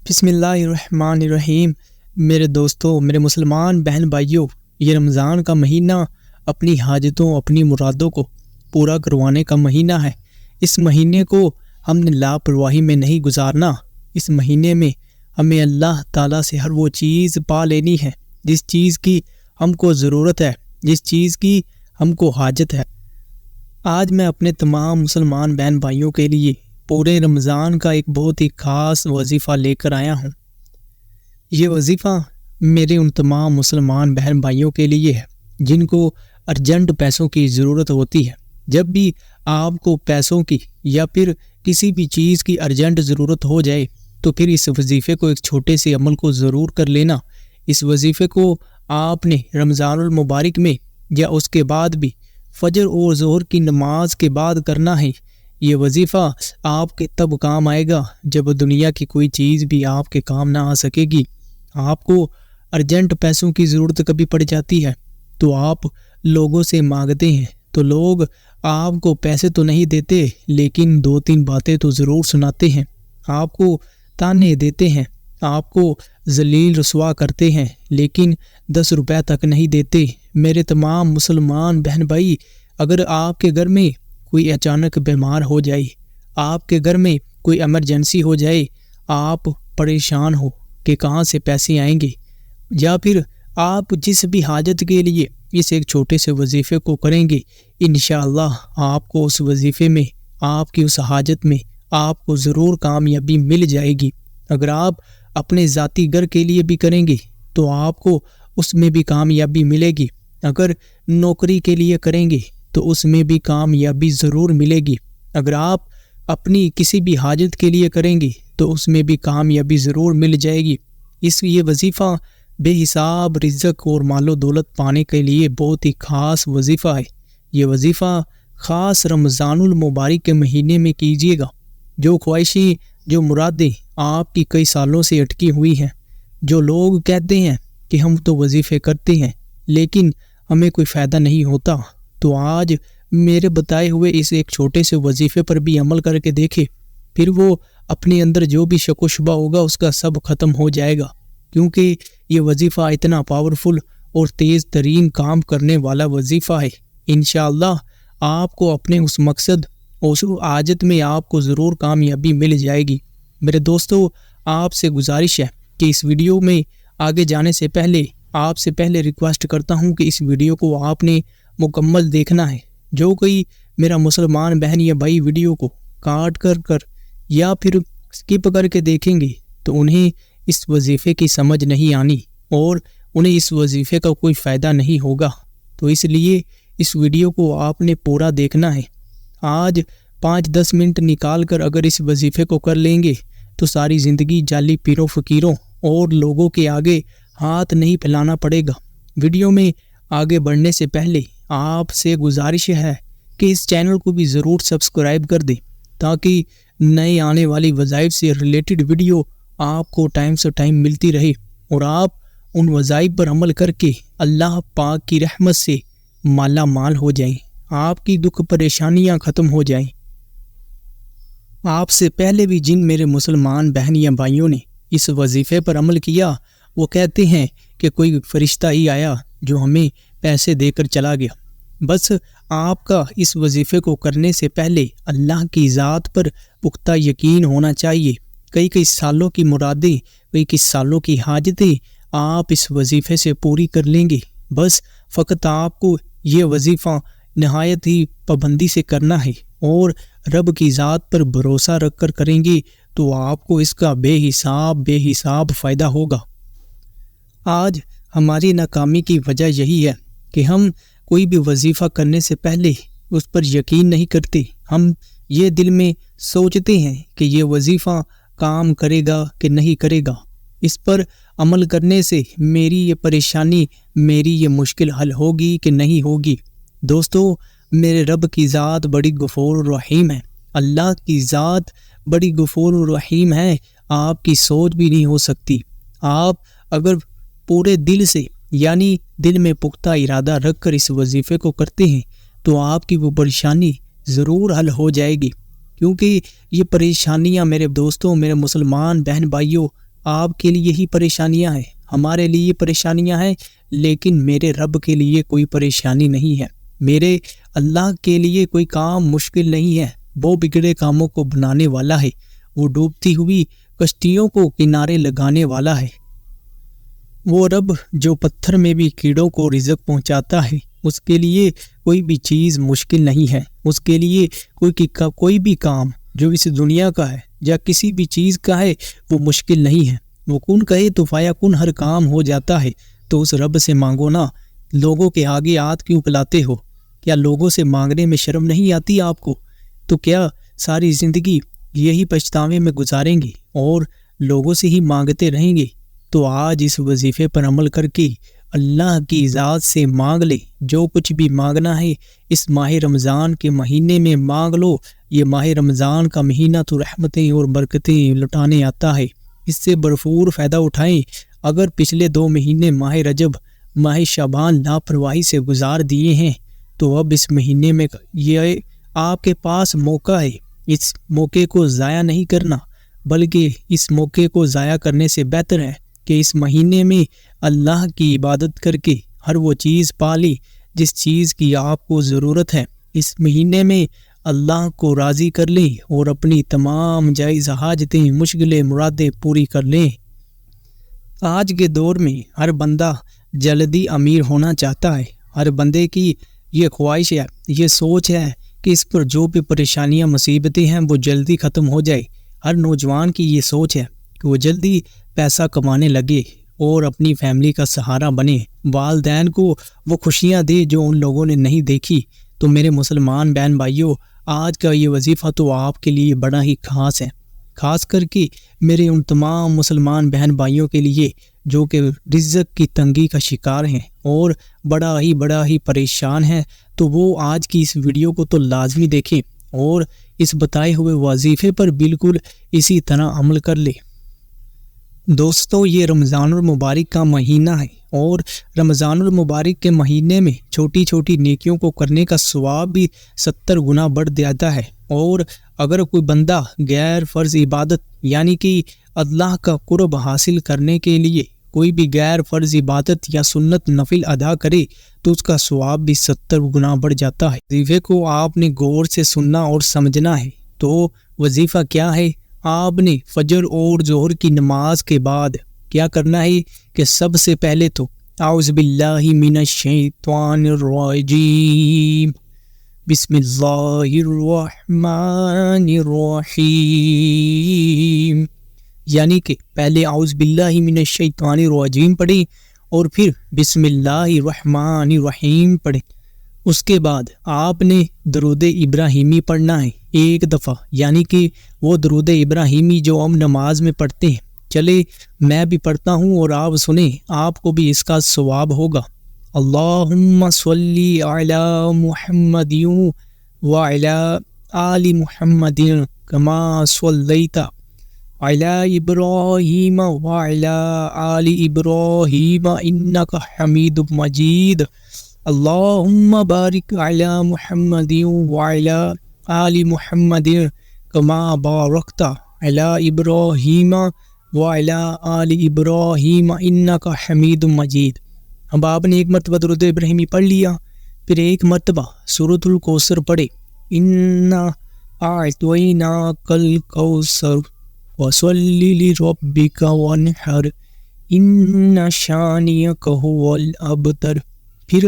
بسم اللہ الرحمن الرحیم۔ میرے دوستوں، میرے مسلمان بہن بھائیوں، یہ رمضان کا مہینہ اپنی حاجتوں، اپنی مرادوں کو پورا کروانے کا مہینہ ہے۔ اس مہینے کو ہم نے لاپرواہی میں نہیں گزارنا۔ اس مہینے میں ہمیں اللہ تعالیٰ سے ہر وہ چیز پا لینی ہے جس چیز کی ہم کو ضرورت ہے، جس چیز کی ہم کو حاجت ہے۔ آج میں اپنے تمام مسلمان بہن بھائیوں کے لیے پورے رمضان کا ایک بہت ہی خاص وظیفہ لے کر آیا ہوں۔ یہ وظیفہ میرے ان تمام مسلمان بہن بھائیوں کے لیے ہے جن کو ارجنٹ پیسوں کی ضرورت ہوتی ہے۔ جب بھی آپ کو پیسوں کی یا پھر کسی بھی چیز کی ارجنٹ ضرورت ہو جائے تو پھر اس وظیفے کو، ایک چھوٹے سے عمل کو ضرور کر لینا۔ اس وظیفے کو آپ نے رمضان المبارک میں یا اس کے بعد بھی فجر اور ظہر کی نماز کے بعد کرنا ہے۔ یہ وظیفہ آپ کے تب کام آئے گا جب دنیا کی کوئی چیز بھی آپ کے کام نہ آ سکے گی۔ آپ کو ارجنٹ پیسوں کی ضرورت کبھی پڑ جاتی ہے تو آپ لوگوں سے مانگتے ہیں، تو لوگ آپ کو پیسے تو نہیں دیتے لیکن 2-3 باتیں تو ضرور سناتے ہیں، آپ کو تانے دیتے ہیں، آپ کو ذلیل رسوا کرتے ہیں لیکن 10 روپے تک نہیں دیتے۔ میرے تمام مسلمان بہن بھائی، اگر آپ کے گھر میں کوئی اچانک بیمار ہو جائے، آپ کے گھر میں کوئی ایمرجنسی ہو جائے، آپ پریشان ہو کہ کہاں سے پیسے آئیں گے، یا پھر آپ جس بھی حاجت کے لیے اس ایک چھوٹے سے وظیفے کو کریں گے، انشاءاللہ آپ کو اس وظیفے میں، آپ کی اس حاجت میں آپ کو ضرور کامیابی مل جائے گی۔ اگر آپ اپنے ذاتی گھر کے لیے بھی کریں گے تو آپ کو اس میں بھی کامیابی ملے گی۔ اگر نوکری کے لیے کریں گے تو اس میں بھی کامیابی ضرور ملے گی۔ اگر آپ اپنی کسی بھی حاجت کے لیے کریں گے تو اس میں بھی کامیابی ضرور مل جائے گی۔ یہ وظیفہ بے حساب رزق اور مال و دولت پانے کے لیے بہت ہی خاص وظیفہ ہے۔ یہ وظیفہ خاص رمضان المبارک کے مہینے میں کیجیے گا۔ جو خواہشیں، جو مرادیں آپ کی کئی سالوں سے اٹکی ہوئی ہیں، جو لوگ کہتے ہیں کہ ہم تو وظیفے کرتے ہیں لیکن ہمیں کوئی فائدہ نہیں ہوتا، تو آج میرے بتائے ہوئے اس ایک چھوٹے سے وظیفے پر بھی عمل کر کے دیکھے، پھر وہ اپنے اندر جو بھی شک و شبہ ہوگا اس کا سب ختم ہو جائے گا، کیونکہ یہ وظیفہ اتنا پاورفل اور تیز ترین کام کرنے والا وظیفہ ہے۔ انشاءاللہ آپ کو اپنے اس مقصد، اس حاجت میں آپ کو ضرور کامیابی مل جائے گی۔ میرے دوستو، آپ سے گزارش ہے کہ اس ویڈیو میں آگے جانے سے پہلے آپ سے ریکویسٹ کرتا ہوں کہ اس ویڈیو کو آپ نے مکمل دیکھنا ہے۔ جو کوئی میرا مسلمان بہن یا بھائی ویڈیو کو کاٹ کر یا پھر سکپ کر کے دیکھیں گے تو انہیں اس وظیفے کی سمجھ نہیں آنی اور انہیں اس وظیفے کا کوئی فائدہ نہیں ہوگا، تو اس لیے اس ویڈیو کو آپ نے پورا دیکھنا ہے۔ آج 5-10 منٹ نکال کر اگر اس وظیفے کو کر لیں گے تو ساری زندگی جعلی پیروں فقیروں اور لوگوں کے آگے ہاتھ نہیں پھیلانا پڑے گا۔ ویڈیو میں آگے بڑھنے سے پہلے آپ سے گزارش ہے کہ اس چینل کو بھی ضرور سبسکرائب کر دیں تاکہ نئے آنے والی وظائف سے ریلیٹڈ ویڈیو آپ کو ٹائم سے ٹائم ملتی رہے اور آپ ان وظائف پر عمل کر کے اللہ پاک کی رحمت سے مالا مال ہو جائیں، آپ کی دکھ پریشانیاں ختم ہو جائیں۔ آپ سے پہلے بھی جن میرے مسلمان بہن یا بھائیوں نے اس وظیفے پر عمل کیا، وہ کہتے ہیں کہ کوئی فرشتہ ہی آیا جو ہمیں پیسے دے کر چلا گیا۔ بس آپ کا اس وظیفے کو کرنے سے پہلے اللہ کی ذات پر پختہ یقین ہونا چاہیے۔ کئی سالوں کی مرادیں، کئی سالوں کی حاجتیں آپ اس وظیفے سے پوری کر لیں گے۔ بس فقط آپ کو یہ وظیفہ نہایت ہی پابندی سے کرنا ہے اور رب کی ذات پر بھروسہ رکھ کر کریں گے تو آپ کو اس کا بے حساب فائدہ ہوگا۔ آج ہماری ناکامی کی وجہ یہی ہے کہ ہم کوئی بھی وظیفہ کرنے سے پہلے اس پر یقین نہیں کرتے۔ ہم یہ دل میں سوچتے ہیں کہ یہ وظیفہ کام کرے گا کہ نہیں کرے گا، اس پر عمل کرنے سے میری یہ پریشانی، میری یہ مشکل حل ہوگی کہ نہیں ہوگی۔ دوستو، میرے رب کی ذات بڑی غفور رحیم ہے، اللہ کی ذات بڑی غفور رحیم ہے، آپ کی سوچ بھی نہیں ہو سکتی۔ آپ اگر پورے دل سے، یعنی دل میں پختہ ارادہ رکھ کر اس وظیفے کو کرتے ہیں تو آپ کی وہ پریشانی ضرور حل ہو جائے گی، کیونکہ یہ پریشانیاں میرے دوستوں، میرے مسلمان بہن بھائیوں، آپ کے لیے ہی پریشانیاں ہیں، ہمارے لیے پریشانیاں ہیں، لیکن میرے رب کے لیے کوئی پریشانی نہیں ہے، میرے اللہ کے لیے کوئی کام مشکل نہیں ہے۔ وہ بگڑے کاموں کو بنانے والا ہے، وہ ڈوبتی ہوئی کشتیوں کو کنارے لگانے والا ہے۔ وہ رب جو پتھر میں بھی کیڑوں کو رزق پہنچاتا ہے، اس کے لیے کوئی بھی چیز مشکل نہیں ہے، اس کے لیے کوئی بھی کام جو اس دنیا کا ہے یا کسی بھی چیز کا ہے وہ مشکل نہیں ہے۔ وہ کن کہے تو فایا کن، ہر کام ہو جاتا ہے۔ تو اس رب سے مانگو نا، لوگوں کے آگے ہاتھ کیوں پھیلاتے ہو؟ کیا لوگوں سے مانگنے میں شرم نہیں آتی آپ کو؟ تو کیا ساری زندگی یہی پچھتاوے میں گزاریں گے اور لوگوں سے ہی مانگتے رہیں گے؟ تو آج اس وظیفے پر عمل کر کے اللہ کی ذات سے مانگ لے، جو کچھ بھی مانگنا ہے اس ماہ رمضان کے مہینے میں مانگ لو۔ یہ ماہ رمضان کا مہینہ تو رحمتیں اور برکتیں لٹانے آتا ہے، اس سے بھرپور فائدہ اٹھائیں۔ اگر پچھلے 2 مہینے ماہ رجب، ماہ شعبان لاپرواہی سے گزار دیے ہیں تو اب اس مہینے میں یہ آپ کے پاس موقع ہے، اس موقع کو ضائع نہیں کرنا، بلکہ اس موقع کو ضائع کرنے سے بہتر ہے کہ اس مہینے میں اللہ کی عبادت کر کے ہر وہ چیز پا لی جس چیز کی آپ کو ضرورت ہے۔ اس مہینے میں اللہ کو راضی کر لیں اور اپنی تمام جائز حاجتیں، مشکلیں، مرادیں پوری کر لیں۔ آج کے دور میں ہر بندہ جلدی امیر ہونا چاہتا ہے، ہر بندے کی یہ خواہش ہے، یہ سوچ ہے کہ اس پر جو بھی پریشانیاں، مصیبتیں ہیں وہ جلدی ختم ہو جائے۔ ہر نوجوان کی یہ سوچ ہے کہ وہ جلدی پیسہ کمانے لگے اور اپنی فیملی کا سہارا بنے، والدین کو وہ خوشیاں دے جو ان لوگوں نے نہیں دیکھی۔ تو میرے مسلمان بہن بھائیوں، آج کا یہ وظیفہ تو آپ کے لیے بڑا ہی خاص ہے، خاص کر کے میرے ان تمام مسلمان بہن بھائیوں کے لیے جو کہ رزق کی تنگی کا شکار ہیں اور بڑا ہی پریشان ہیں۔ تو وہ آج کی اس ویڈیو کو تو لازمی دیکھیں اور اس بتائے ہوئے وظیفے پر بالکل اسی طرح عمل کر لیں۔ دوستو، یہ رمضان المبارک کا مہینہ ہے اور رمضان المبارک کے مہینے میں چھوٹی چھوٹی نیکیوں کو کرنے کا ثواب بھی 70 گنا بڑھ جاتا ہے۔ اور اگر کوئی بندہ غیر فرض عبادت یعنی کہ اللہ کا قرب حاصل کرنے کے لیے کوئی بھی غیر فرض عبادت یا سنت نفل ادا کرے تو اس کا ثواب بھی 70 گنا بڑھ جاتا ہے۔ وظیفے کو آپ نے غور سے سننا اور سمجھنا ہے۔ تو وظیفہ کیا ہے؟ آپ نے فجر اور ظہر کی نماز کے بعد کیا کرنا ہے کہ سب سے پہلے تو اعوذ باللہ من الشیطان الرجیم، بسم اللہ الرحمن الرحیم، یعنی کہ پہلے اعوذ باللہ من الشیطان الرجیم پڑھیں اور پھر بسم اللہ الرحمن الرحیم پڑھیں۔ اس کے بعد آپ نے درود ابراہیمی پڑھنا ہے 1 دفعہ، یعنی کہ وہ درود ابراہیمی جو ہم نماز میں پڑھتے ہیں۔ چلے میں بھی پڑھتا ہوں اور آپ سنیں، آپ کو بھی اس کا ثواب ہوگا۔ اللہم صلی علی محمد وعلی آل محمد کما صلیت علی ابراہیم وعلی آل ابراہیم انک حمید مجید، اللہم بارک علی محمد وعلی آل محمد کما بارکت علی ابراہیم وعلی آل ابراہیم انک حمید مجید۔ اب آپ نے 1 مرتبہ درود ابراہیمی پڑھ لیا، پھر 1 مرتبہ سورۃ الکوثر پڑھے، انا اعطیناک الکوثر فصلی لربک وانحر ان شانئک ھو الابتر۔ پھر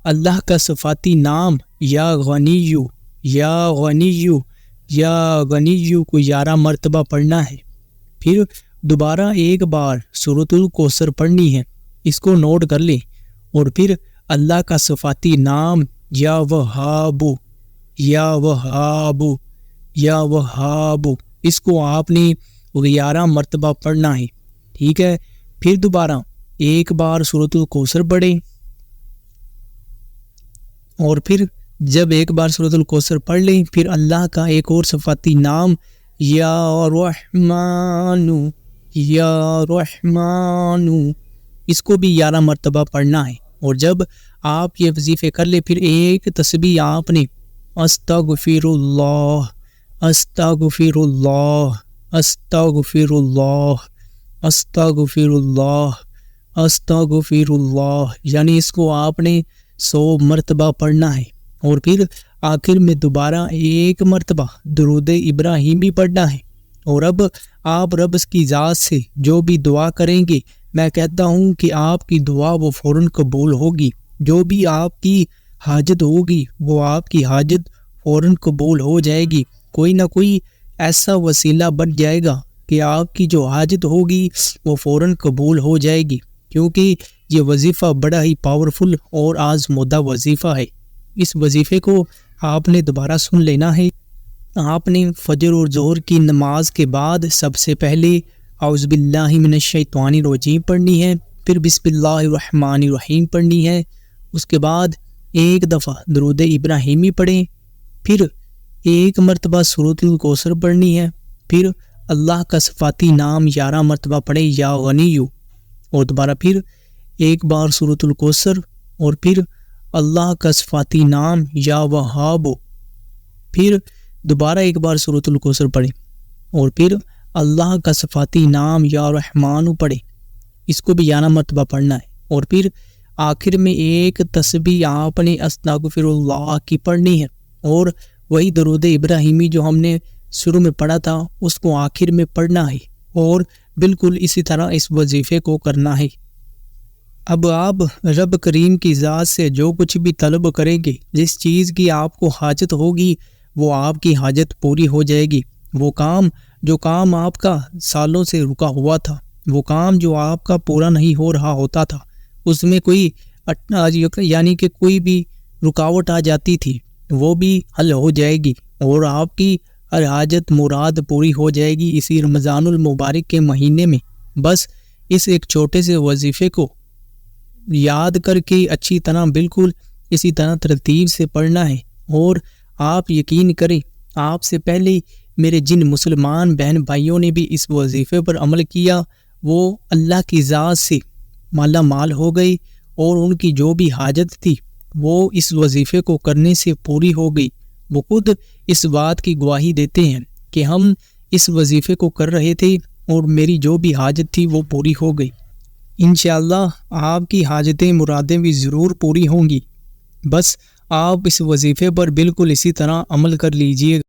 اللہ کا صفاتی نام یا غنیو یا غنیو یا غنیو کو 11 مرتبہ پڑھنا ہے۔ پھر دوبارہ 1 بار سورۃ الکوثر پڑھنی ہے، اس کو نوٹ کر لیں۔ اور پھر اللہ کا صفاتی نام یا وہاب یا وہاب یا وہاب، اس کو آپ نے 11 مرتبہ پڑھنا ہے، ٹھیک ہے۔ پھر دوبارہ 1 بار سورۃ الکوثر پڑھیں اور پھر جب 1 بار سورۃ الکوثر پڑھ لیں پھر اللہ کا ایک اور صفاتی نام یا رحمان یا رحمان، اس کو بھی 11 مرتبہ پڑھنا ہے۔ اور جب آپ یہ وظیفے کر لیں پھر ایک تسبیح آپ نے استغفر اللہ استغفر اللہ استغفر اللہ استغفر اللہ، استغفر اللہ، یعنی اس کو آپ نے 100 مرتبہ پڑھنا ہے، اور پھر آخر میں دوبارہ 1 مرتبہ درود ابراہیمی پڑھنا ہے۔ اور اب آپ رب کی ذات سے جو بھی دعا کریں گے، میں کہتا ہوں کہ آپ کی دعا وہ فوراً قبول ہوگی۔ جو بھی آپ کی حاجت ہوگی وہ آپ کی حاجت فوراً قبول ہو جائے گی۔ کوئی نہ کوئی ایسا وسیلہ بن جائے گا کہ آپ کی جو حاجت ہوگی وہ فوراً قبول ہو جائے گی، کیونکہ یہ وظیفہ بڑا ہی پاورفل اور آزمودہ وظیفہ ہے۔ اس وظیفے کو آپ نے دوبارہ سن لینا ہے۔ آپ نے فجر اور ظہر کی نماز کے بعد سب سے پہلے اعوذ باللہ من الشیطان الرجیم پڑھنی ہے، پھر بسم اللہ الرحمن الرحیم پڑھنی ہے، اس کے بعد 1 دفعہ درود ابراہیمی پڑھیں، پھر 1 مرتبہ سورۃ الکوثر پڑھنی ہے، پھر اللہ کا صفاتی نام 11 مرتبہ پڑھیں یا غنیو، اور دوبارہ پھر 1 بار سورۃ الکوثر، اور پھر اللہ کا صفاتی نام یا وہاب، پھر دوبارہ 1 بار سورۃ الکوثر پڑھیں، اور پھر اللہ کا صفاتی نام یا رحمان پڑھیں۔ اس کو بھی 11 مرتبہ پڑھنا ہے، اور پھر آخر میں 1 تسبیح آپ نے استغفر اللہ کی پڑھنی ہے، اور وہی درود ابراہیمی جو ہم نے شروع میں پڑھا تھا اس کو آخر میں پڑھنا ہے، اور بالکل اسی طرح اس وظیفے کو کرنا ہے۔ اب آپ رب کریم کی ذات سے جو کچھ بھی طلب کریں گے، جس چیز کی آپ کو حاجت ہوگی وہ آپ کی حاجت پوری ہو جائے گی۔ وہ کام جو کام آپ کا سالوں سے رکا ہوا تھا، وہ کام جو آپ کا پورا نہیں ہو رہا ہوتا تھا، اس میں کوئی یعنی کہ کوئی بھی رکاوٹ آ جاتی تھی، وہ بھی حل ہو جائے گی، اور آپ کی ہر حاجت مراد پوری ہو جائے گی اسی رمضان المبارک کے مہینے میں۔ بس اس ایک چھوٹے سے وظیفے کو یاد کر کے اچھی طرح بالکل اسی طرح ترتیب سے پڑھنا ہے، اور آپ یقین کریں آپ سے پہلے میرے جن مسلمان بہن بھائیوں نے بھی اس وظیفے پر عمل کیا وہ اللہ کی ذات سے مالا مال ہو گئی، اور ان کی جو بھی حاجت تھی وہ اس وظیفے کو کرنے سے پوری ہو گئی۔ وہ خود اس بات کی گواہی دیتے ہیں کہ ہم اس وظیفے کو کر رہے تھے اور میری جو بھی حاجت تھی وہ پوری ہو گئی۔ انشاءاللہ آپ کی حاجتیں مرادیں بھی ضرور پوری ہوں گی، بس آپ اس وظیفے پر بالکل اسی طرح عمل کر لیجئے۔